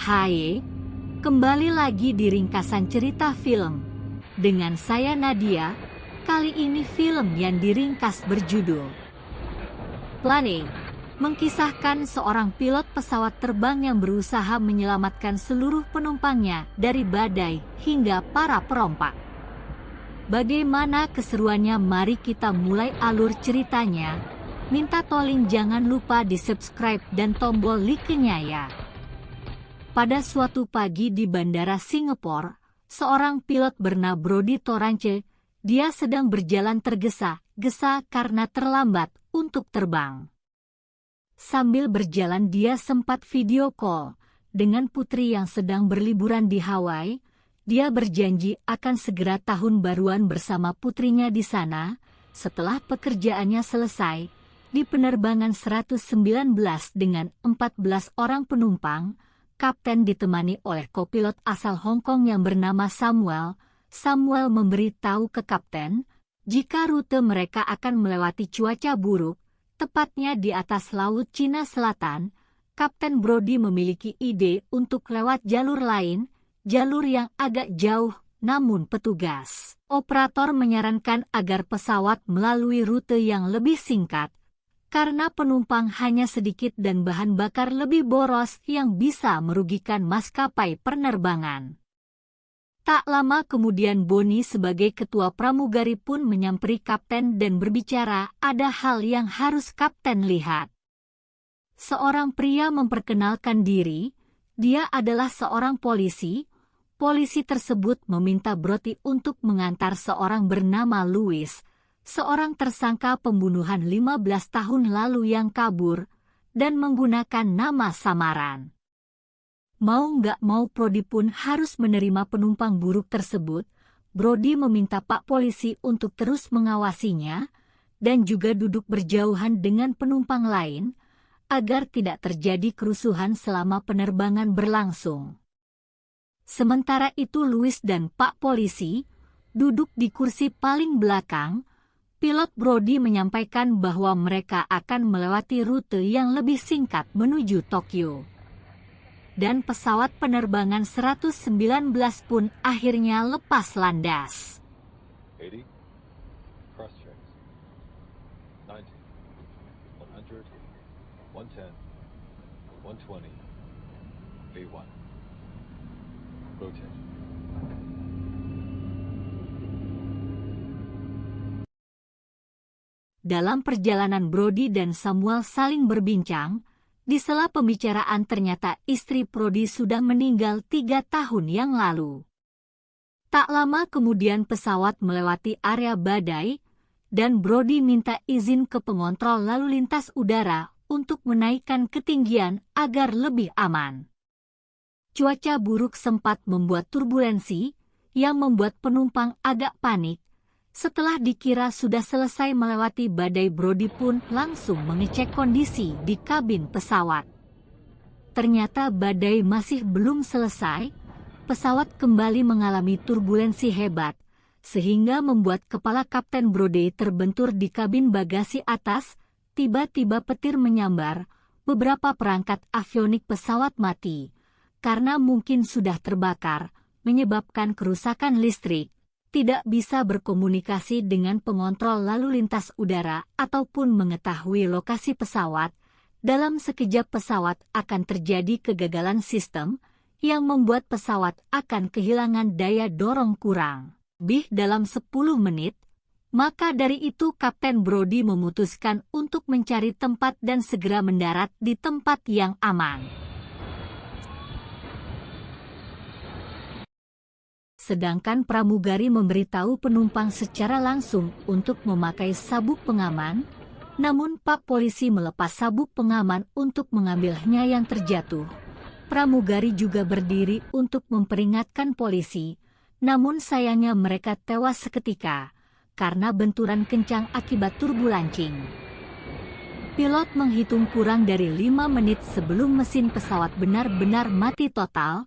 Hai, kembali lagi di ringkasan cerita film. Dengan saya Nadia, kali ini film yang diringkas berjudul Planning, mengkisahkan seorang pilot pesawat terbang yang berusaha menyelamatkan seluruh penumpangnya dari badai hingga para perompak. Bagaimana keseruannya? Mari kita mulai alur ceritanya. Minta tolong jangan lupa di subscribe dan tombol like-nya ya. Pada suatu pagi di Bandara Singapura, seorang pilot bernama Brodie Torrance, dia sedang berjalan tergesa-gesa karena terlambat untuk terbang. Sambil berjalan dia sempat video call dengan putri yang sedang berliburan di Hawaii. Dia berjanji akan segera tahun baruan bersama putrinya di sana. Setelah pekerjaannya selesai, di penerbangan 119 dengan 14 orang penumpang, kapten ditemani oleh kopilot asal Hong Kong yang bernama Samuel. Samuel memberitahu ke kapten, jika rute mereka akan melewati cuaca buruk, tepatnya di atas Laut Cina Selatan. Kapten Brodie memiliki ide untuk lewat jalur lain, jalur yang agak jauh, namun petugas operator menyarankan agar pesawat melalui rute yang lebih singkat, karena penumpang hanya sedikit dan bahan bakar lebih boros yang bisa merugikan maskapai penerbangan. Tak lama kemudian Bonnie sebagai ketua pramugari pun menyamperi kapten dan berbicara, ada hal yang harus kapten lihat. Seorang pria memperkenalkan diri, dia adalah seorang polisi. Polisi tersebut meminta Brodie untuk mengantar seorang bernama Louis, seorang tersangka pembunuhan 15 tahun lalu yang kabur, dan menggunakan nama samaran. Mau nggak mau Brodie pun harus menerima penumpang buruk tersebut. Brodie meminta Pak Polisi untuk terus mengawasinya, dan juga duduk berjauhan dengan penumpang lain, agar tidak terjadi kerusuhan selama penerbangan berlangsung. Sementara itu Louis dan Pak Polisi duduk di kursi paling belakang. Pilot Brodie menyampaikan bahwa mereka akan melewati rute yang lebih singkat menuju Tokyo. Dan pesawat penerbangan 119 pun akhirnya lepas landas. 80, cross checks. 90, 100, 110, 120, V1. Rotate. Dalam perjalanan Brodie dan Samuel saling berbincang. Di sela pembicaraan ternyata istri Brodie sudah meninggal 3 tahun yang lalu. Tak lama kemudian pesawat melewati area badai, dan Brodie minta izin ke pengontrol lalu lintas udara untuk menaikkan ketinggian agar lebih aman. Cuaca buruk sempat membuat turbulensi, yang membuat penumpang agak panik. Setelah dikira sudah selesai melewati badai, Brodie pun langsung mengecek kondisi di kabin pesawat. Ternyata badai masih belum selesai, pesawat kembali mengalami turbulensi hebat, sehingga membuat kepala Kapten Brodie terbentur di kabin bagasi atas. Tiba-tiba petir menyambar, beberapa perangkat avionik pesawat mati, karena mungkin sudah terbakar, menyebabkan kerusakan listrik. Tidak bisa berkomunikasi dengan pengontrol lalu lintas udara ataupun mengetahui lokasi pesawat. Dalam sekejap pesawat akan terjadi kegagalan sistem yang membuat pesawat akan kehilangan daya dorong kurang lebih dalam 10 menit. Maka dari itu Kapten Brodie memutuskan untuk mencari tempat dan segera mendarat di tempat yang aman. Sedangkan pramugari memberitahu penumpang secara langsung untuk memakai sabuk pengaman, namun Pak Polisi melepas sabuk pengaman untuk mengambilnya yang terjatuh. Pramugari juga berdiri untuk memperingatkan polisi, namun sayangnya mereka tewas seketika, karena benturan kencang akibat turbulancing. Pilot menghitung kurang dari 5 menit sebelum mesin pesawat benar-benar mati total.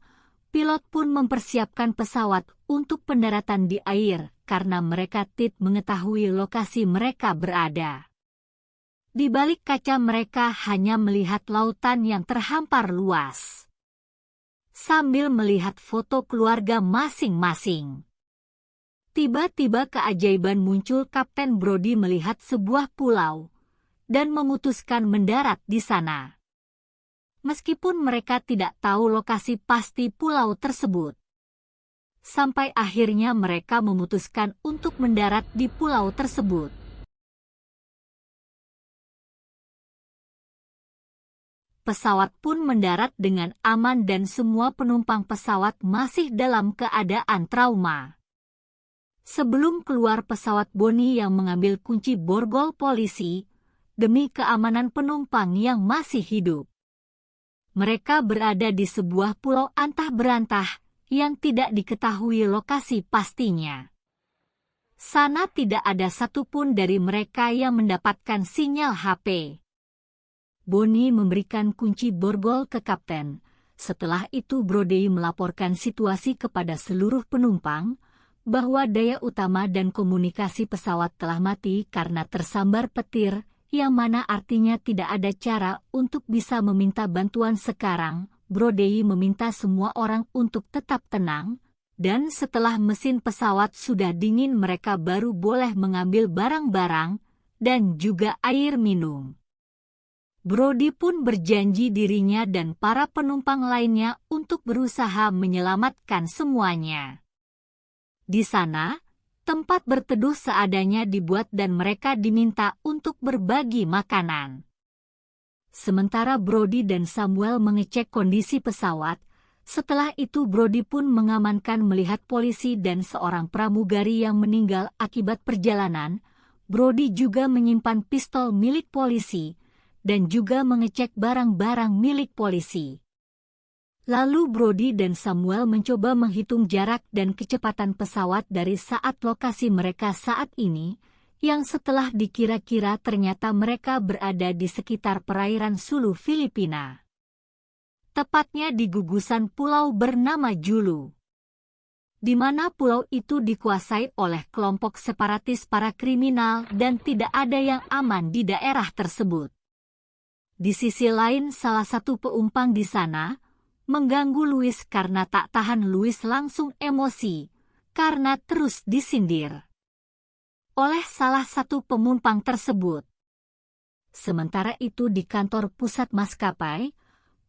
Pilot pun mempersiapkan pesawat untuk pendaratan di air karena mereka tidak mengetahui lokasi mereka berada. Di balik kaca mereka hanya melihat lautan yang terhampar luas. sambil melihat foto keluarga masing-masing. Tiba-tiba keajaiban muncul. Kapten Brody melihat sebuah pulau dan memutuskan mendarat di sana. Meskipun mereka tidak tahu lokasi pasti pulau tersebut. Sampai akhirnya mereka memutuskan untuk mendarat di pulau tersebut. Pesawat pun mendarat dengan aman dan semua penumpang pesawat masih dalam keadaan trauma. Sebelum keluar pesawat, Bonnie yang mengambil kunci borgol polisi demi keamanan penumpang yang masih hidup. Mereka berada di sebuah pulau antah berantah yang tidak diketahui lokasi pastinya. Sana tidak ada satupun dari mereka yang mendapatkan sinyal HP. Bonnie memberikan kunci borgol ke kapten. Setelah itu Brody melaporkan situasi kepada seluruh penumpang bahwa daya utama dan komunikasi pesawat telah mati karena tersambar petir, yang mana artinya tidak ada cara untuk bisa meminta bantuan sekarang. Brody meminta semua orang untuk tetap tenang, dan setelah mesin pesawat sudah dingin mereka baru boleh mengambil barang-barang dan juga air minum. Brody pun berjanji dirinya dan para penumpang lainnya untuk berusaha menyelamatkan semuanya. Di sana, tempat berteduh seadanya dibuat dan mereka diminta untuk berbagi makanan. Sementara Brody dan Samuel mengecek kondisi pesawat, setelah itu Brody pun mengamankan melihat polisi dan seorang pramugari yang meninggal akibat perjalanan. Brody juga menyimpan pistol milik polisi dan juga mengecek barang-barang milik polisi. Lalu Brody dan Samuel mencoba menghitung jarak dan kecepatan pesawat dari saat lokasi mereka saat ini, yang setelah dikira-kira ternyata mereka berada di sekitar perairan Sulu, Filipina. Tepatnya di gugusan pulau bernama Julu, di mana pulau itu dikuasai oleh kelompok separatis para kriminal dan tidak ada yang aman di daerah tersebut. Di sisi lain, salah satu penumpang di sana mengganggu Louis karena tak tahan. Louis langsung emosi karena terus disindir oleh salah satu penumpang tersebut. Sementara itu di kantor pusat maskapai,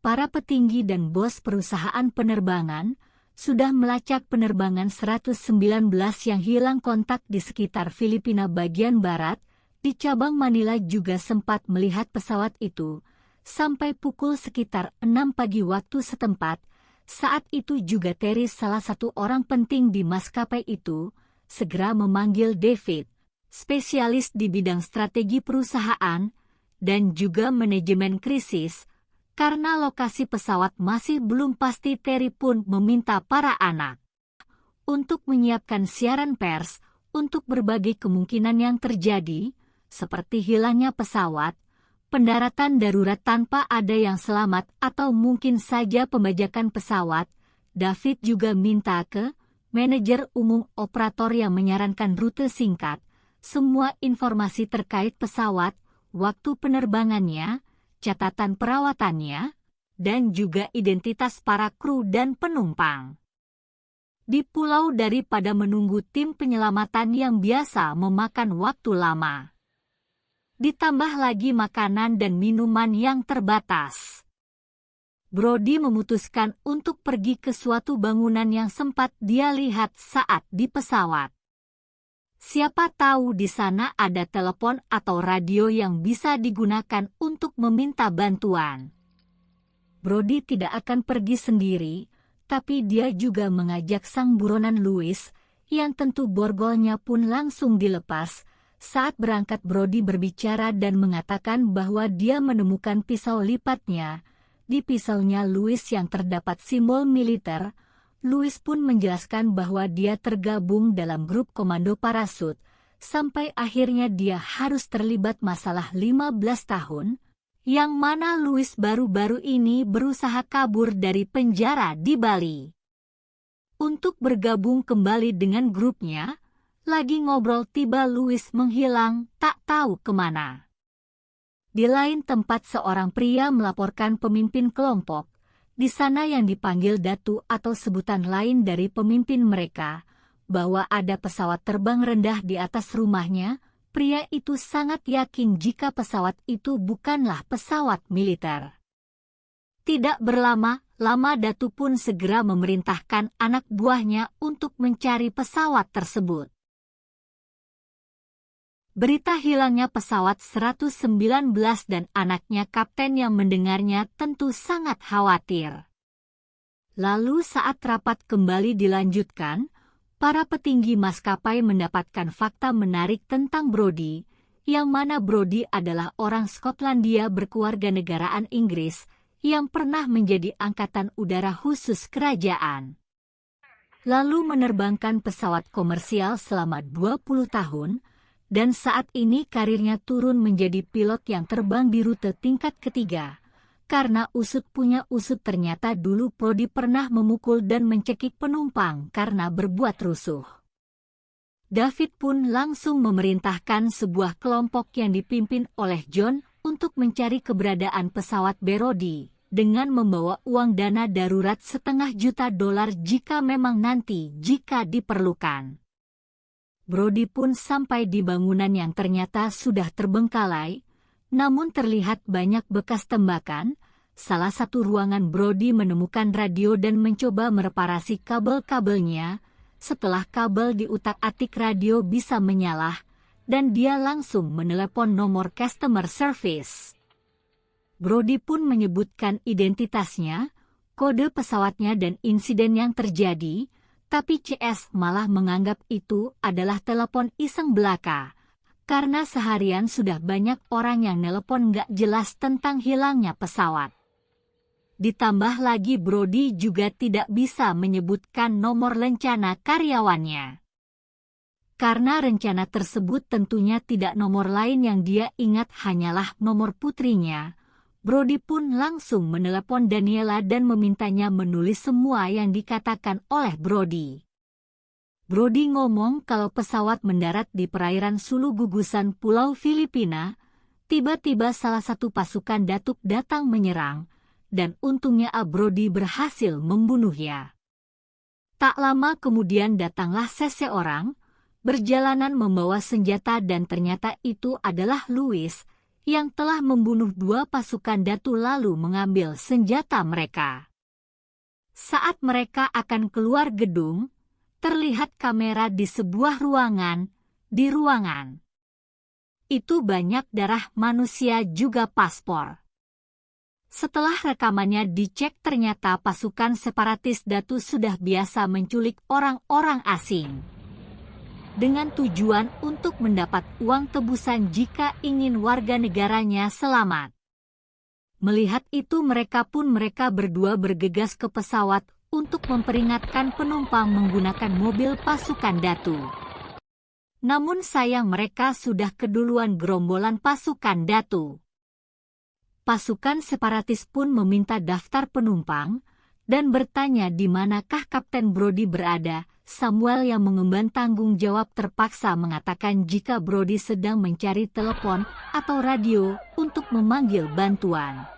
para petinggi dan bos perusahaan penerbangan sudah melacak penerbangan 119 yang hilang kontak di sekitar Filipina bagian barat. Di cabang Manila juga sempat melihat pesawat itu sampai pukul sekitar 6 pagi waktu setempat. Saat itu juga Terry, salah satu orang penting di maskapai itu, segera memanggil David, spesialis di bidang strategi perusahaan dan juga manajemen krisis. Karena lokasi pesawat masih belum pasti, Terry pun meminta para anak untuk menyiapkan siaran pers untuk berbagai kemungkinan yang terjadi, seperti hilangnya pesawat, pendaratan darurat tanpa ada yang selamat, atau mungkin saja pembajakan pesawat. David juga minta ke manajer umum operator yang menyarankan rute singkat, semua informasi terkait pesawat, waktu penerbangannya, catatan perawatannya, dan juga identitas para kru dan penumpang di pulau daripada menunggu tim penyelamatan yang biasa memakan waktu lama. Ditambah lagi makanan dan minuman yang terbatas. Brody memutuskan untuk pergi ke suatu bangunan yang sempat dia lihat saat di pesawat. Siapa tahu di sana ada telepon atau radio yang bisa digunakan untuk meminta bantuan. Brody tidak akan pergi sendiri, tapi dia juga mengajak sang buronan Louis, yang tentu borgolnya pun langsung dilepas. Saat berangkat Brody berbicara dan mengatakan bahwa dia menemukan pisau lipatnya. Di pisaunya Louis yang terdapat simbol militer. Louis pun menjelaskan bahwa dia tergabung dalam grup komando parasut, sampai akhirnya dia harus terlibat masalah 15 tahun, yang mana Louis baru-baru ini berusaha kabur dari penjara di Bali. Untuk bergabung kembali dengan grupnya, lagi ngobrol tiba Louis menghilang, tak tahu kemana. Di lain tempat seorang pria melaporkan pemimpin kelompok Di sana yang dipanggil Datu atau sebutan lain dari pemimpin mereka, bahwa ada pesawat terbang rendah di atas rumahnya, pria itu sangat yakin jika pesawat itu bukanlah pesawat militer. Tidak berlama-lama Datu pun segera memerintahkan anak buahnya untuk mencari pesawat tersebut. Berita hilangnya pesawat 119 dan anaknya kapten yang mendengarnya tentu sangat khawatir. Lalu saat rapat kembali dilanjutkan, para petinggi maskapai mendapatkan fakta menarik tentang Brodie, yang mana Brodie adalah orang Skotlandia berkewarganegaraan Inggris yang pernah menjadi angkatan udara khusus kerajaan. Lalu menerbangkan pesawat komersial selama 20 tahun, dan saat ini karirnya turun menjadi pilot yang terbang di rute tingkat ketiga. Karena usut punya usut ternyata dulu Brodie pernah memukul dan mencekik penumpang karena berbuat rusuh. David pun langsung memerintahkan sebuah kelompok yang dipimpin oleh John untuk mencari keberadaan pesawat Brodie, dengan membawa uang dana darurat $500,000 jika memang nanti jika diperlukan. Brodie pun sampai di bangunan yang ternyata sudah terbengkalai, namun terlihat banyak bekas tembakan. Salah satu ruangan Brodie menemukan radio dan mencoba mereparasi kabel-kabelnya. Setelah kabel diutak-atik radio bisa menyala, dan dia langsung menelepon nomor customer service. Brodie pun menyebutkan identitasnya, kode pesawatnya dan insiden yang terjadi, tapi CS malah menganggap itu adalah telepon iseng belaka, karena seharian sudah banyak orang yang nelepon nggak jelas tentang hilangnya pesawat. Ditambah lagi Brodie juga tidak bisa menyebutkan nomor rencana karyawannya. Karena rencana tersebut tentunya tidak nomor lain yang dia ingat hanyalah nomor putrinya, Brodie pun langsung menelepon Daniela dan memintanya menulis semua yang dikatakan oleh Brodie. Brodie ngomong kalau pesawat mendarat di perairan Sulu gugusan Pulau Filipina, tiba-tiba salah satu pasukan Datuk datang menyerang, dan untungnya Brodie berhasil membunuhnya. Tak lama kemudian datanglah seseorang, berjalanan membawa senjata dan ternyata itu adalah Louis, yang telah membunuh 2 pasukan Datu lalu mengambil senjata mereka. Saat mereka akan keluar gedung, terlihat kamera di sebuah ruangan, di ruangan itu banyak darah manusia juga paspor. Setelah rekamannya dicek ternyata pasukan separatis Datu sudah biasa menculik orang-orang asing, dengan tujuan untuk mendapat uang tebusan jika ingin warga negaranya selamat. Melihat itu mereka berdua bergegas ke pesawat untuk memperingatkan penumpang menggunakan mobil pasukan Datu. Namun sayang mereka sudah keduluan gerombolan pasukan Datu. Pasukan separatis pun meminta daftar penumpang dan bertanya di manakah Kapten Brodie berada. Samuel yang mengemban tanggung jawab terpaksa mengatakan jika Brodie sedang mencari telepon atau radio untuk memanggil bantuan.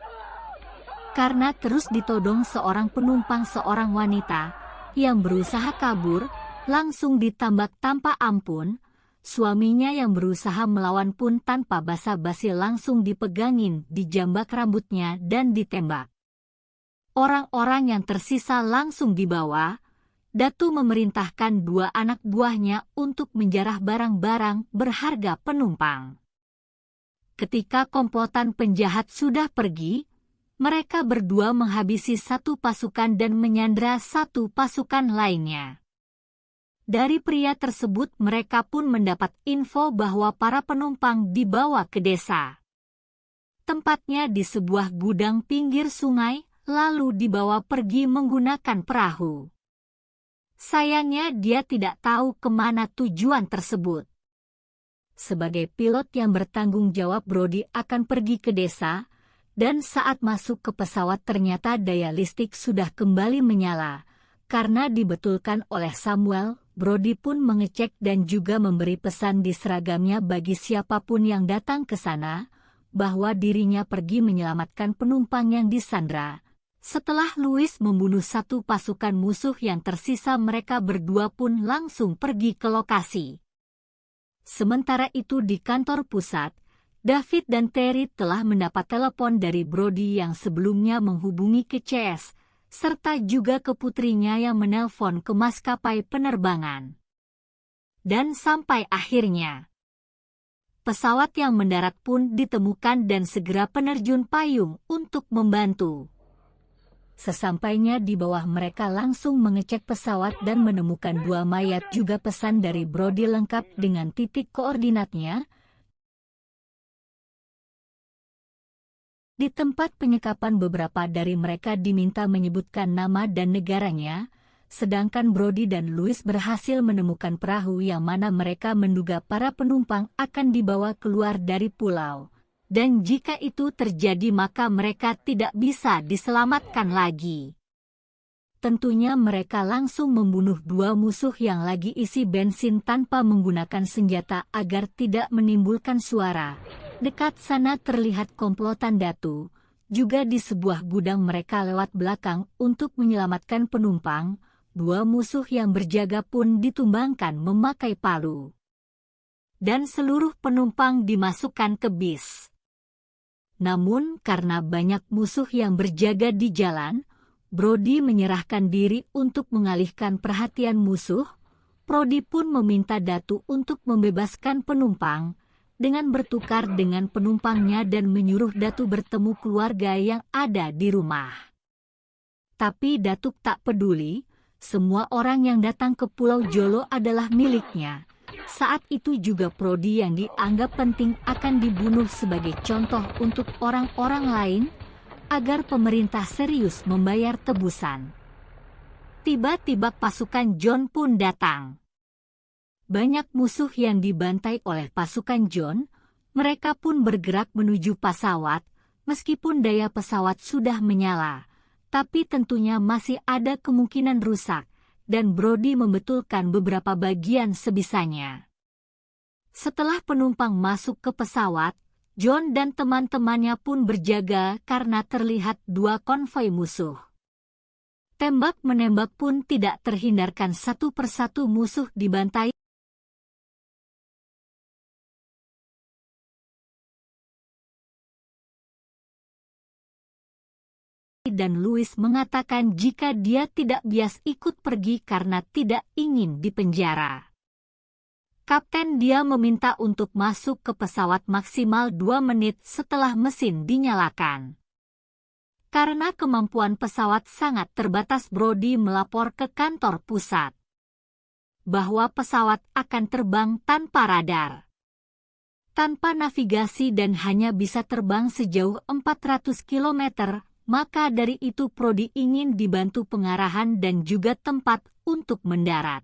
Karena terus ditodong seorang penumpang seorang wanita yang berusaha kabur, langsung ditambak tanpa ampun, suaminya yang berusaha melawan pun tanpa basa-basi langsung dipegangin, dijambak rambutnya dan ditembak. Orang-orang yang tersisa langsung dibawa. Datu memerintahkan 2 anak buahnya untuk menjarah barang-barang berharga penumpang. Ketika komplotan penjahat sudah pergi, mereka berdua menghabisi 1 pasukan dan menyandra 1 pasukan lainnya. Dari pria tersebut mereka pun mendapat info bahwa para penumpang dibawa ke desa. Tempatnya di sebuah gudang pinggir sungai, lalu dibawa pergi menggunakan perahu. Sayangnya dia tidak tahu kemana tujuan tersebut. Sebagai pilot yang bertanggung jawab Brodie akan pergi ke desa, dan saat masuk ke pesawat ternyata daya listrik sudah kembali menyala. Karena dibetulkan oleh Samuel, Brodie pun mengecek dan juga memberi pesan di seragamnya bagi siapapun yang datang ke sana, bahwa dirinya pergi menyelamatkan penumpang yang disandra. Setelah Louis membunuh satu pasukan musuh yang tersisa, mereka berdua pun langsung pergi ke lokasi. Sementara itu di kantor pusat, David dan Terry telah mendapat telepon dari Brody yang sebelumnya menghubungi ke CS, serta juga ke putrinya yang menelpon ke maskapai penerbangan. Dan sampai akhirnya, pesawat yang mendarat pun ditemukan dan segera penerjun payung untuk membantu. Sesampainya di bawah, mereka langsung mengecek pesawat dan menemukan 2 mayat, juga pesan dari Brody lengkap dengan titik koordinatnya. Di tempat penyekapan, beberapa dari mereka diminta menyebutkan nama dan negaranya, sedangkan Brody dan Louis berhasil menemukan perahu yang mana mereka menduga para penumpang akan dibawa keluar dari pulau. Dan jika itu terjadi, maka mereka tidak bisa diselamatkan lagi. Tentunya mereka langsung membunuh 2 musuh yang lagi isi bensin tanpa menggunakan senjata agar tidak menimbulkan suara. Dekat sana terlihat komplotan Datu, juga di sebuah gudang mereka lewat belakang untuk menyelamatkan penumpang. 2 musuh yang berjaga pun ditumbangkan memakai palu. Dan seluruh penumpang dimasukkan ke bis. Namun karena banyak musuh yang berjaga di jalan, Brody menyerahkan diri untuk mengalihkan perhatian musuh. Brody pun meminta Datu untuk membebaskan penumpang dengan bertukar dengan penumpangnya dan menyuruh Datu bertemu keluarga yang ada di rumah. Tapi Datuk tak peduli, semua orang yang datang ke Pulau Jolo adalah miliknya. Saat itu juga Brody yang dianggap penting akan dibunuh sebagai contoh untuk orang-orang lain, agar pemerintah serius membayar tebusan. Tiba-tiba pasukan John pun datang. Banyak musuh yang dibantai oleh pasukan John, mereka pun bergerak menuju pesawat, meskipun daya pesawat sudah menyala, tapi tentunya masih ada kemungkinan rusak. Dan Brody membetulkan beberapa bagian sebisanya. Setelah penumpang masuk ke pesawat, John dan teman-temannya pun berjaga karena terlihat 2 konvoi musuh. Tembak-menembak pun tidak terhindarkan, satu persatu musuh dibantai. Dan Louis mengatakan jika dia tidak bias ikut pergi karena tidak ingin dipenjara. Kapten dia meminta untuk masuk ke pesawat maksimal 2 menit setelah mesin dinyalakan. Karena kemampuan pesawat sangat terbatas, Brody melapor ke kantor pusat bahwa pesawat akan terbang tanpa radar, tanpa navigasi dan hanya bisa terbang sejauh 400 km. Maka dari itu Brody ingin dibantu pengarahan dan juga tempat untuk mendarat.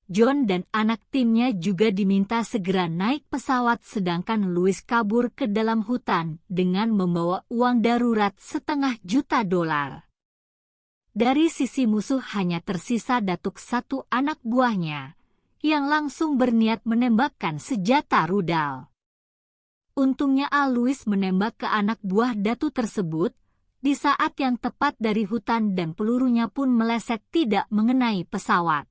John dan anak timnya juga diminta segera naik pesawat, sedangkan Louis kabur ke dalam hutan dengan membawa uang darurat $500,000. Dari sisi musuh hanya tersisa Datuk, 1 anak buahnya, yang langsung berniat menembakkan senjata rudal. Untungnya Louis menembak ke anak buah Datu tersebut di saat yang tepat dari hutan dan pelurunya pun meleset tidak mengenai pesawat.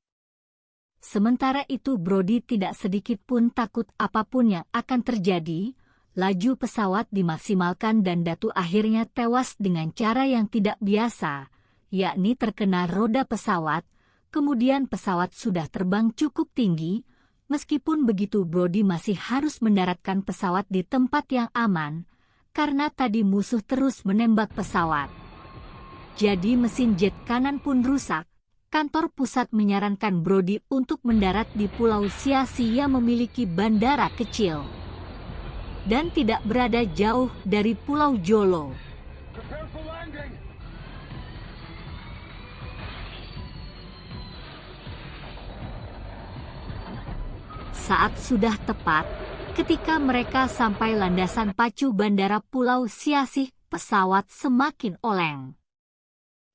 Sementara itu Brody tidak sedikit pun takut apapun yang akan terjadi. Laju pesawat dimaksimalkan dan Datu akhirnya tewas dengan cara yang tidak biasa, yakni terkena roda pesawat. Kemudian pesawat sudah terbang cukup tinggi. Meskipun begitu Brody masih harus mendaratkan pesawat di tempat yang aman, karena tadi musuh terus menembak pesawat. Jadi mesin jet kanan pun rusak. Kantor pusat menyarankan Brody untuk mendarat di Pulau Siasi yang memiliki bandara kecil dan tidak berada jauh dari Pulau Jolo. Saat sudah tepat, ketika mereka sampai landasan pacu bandara Pulau Siasih, pesawat semakin oleng.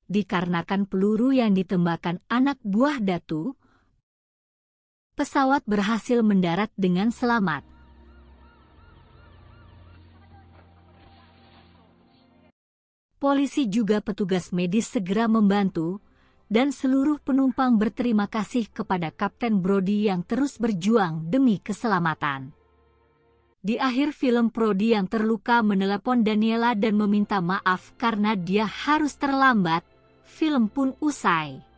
Dikarenakan peluru yang ditembakkan anak buah Datu, pesawat berhasil mendarat dengan selamat. Polisi juga petugas medis segera membantu, dan seluruh penumpang berterima kasih kepada Kapten Brody yang terus berjuang demi keselamatan. Di akhir film, Brody yang terluka menelepon Daniela dan meminta maaf karena dia harus terlambat. Film pun usai.